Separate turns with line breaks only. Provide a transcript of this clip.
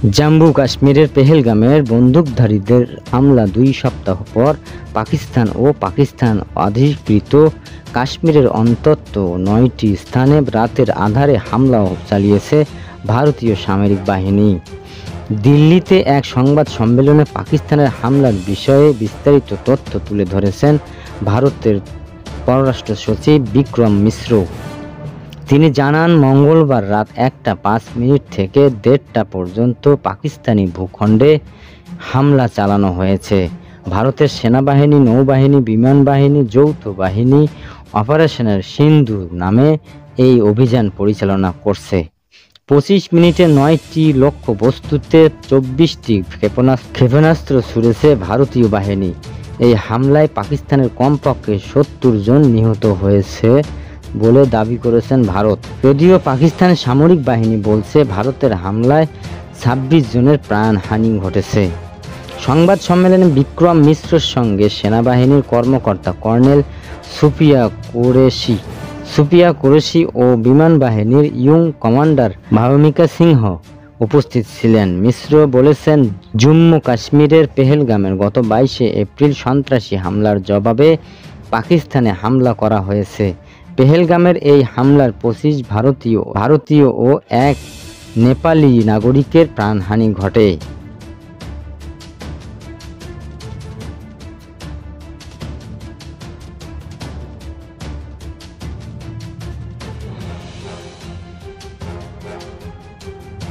জম্মু কাশ্মীরের পেহেলগামের বন্দুকধারীদের হামলা 2 সপ্তাহ পর পাকিস্তান ও পাকিস্তান অধিকৃত কাশ্মীরের অন্তত 9টি স্থানে রাতের আঁধারে হামলা চালিয়েছে ভারতীয় সামরিক বাহিনী। দিল্লিতে এক সংবাদ সম্মেলনে পাকিস্তানের হামলার বিষয়ে বিস্তারিত তথ্য তুলে ধরেছেন ভারতের পররাষ্ট্র সচিব বিক্রম মিশ্র। তিনি জানান, মঙ্গলবার রাত 1টা 5 মিনিট থেকে 1:30টা পর্যন্ত পাকিস্তানি ভূখণ্ডে হামলা চালানো হয়েছে। ভারতের সেনাবাহিনী, নৌবাহিনী, বিমান বাহিনী যৌথ বাহিনী অপারেশনের সিন্ধু নামে এই অভিযান পরিচালনা করছে। 25 মিনিটে 9টি লক্ষ্যবস্তুতে 24টি ক্ষেপণাস্ত্র ছুড়েছে ভারতীয় বাহিনী। এই হামলায় পাকিস্তানের কমপক্ষে 70 জন নিহত হয়েছে বলে দাবি করেছেন ভারত। যদিও পাকিস্তানের সামরিক বাহিনী বলছে ভারতের হামলায় 26 জনের প্রাণহানি ঘটেছে। সংবাদ সম্মেলনে বিক্রম মিশ্রর সঙ্গে সেনাবাহিনীর কর্মকর্তা কর্নেল সুপিয়া কুরেশি ও বিমান বাহিনীর ইয়ং কমান্ডার ভামিকা সিংহ উপস্থিত ছিলেন। মিশ্র বলেছেন, জম্মু কাশ্মীরের পেহেলগামের গত 22শে এপ্রিল সন্ত্রাসী হামলার জবাবে পাকিস্তানে হামলা করা হয়েছে। পেহেলগামের এই হামলার 25 ভারতীয় ও 1 নেপালি নাগরিকের প্রাণহানি ঘটে।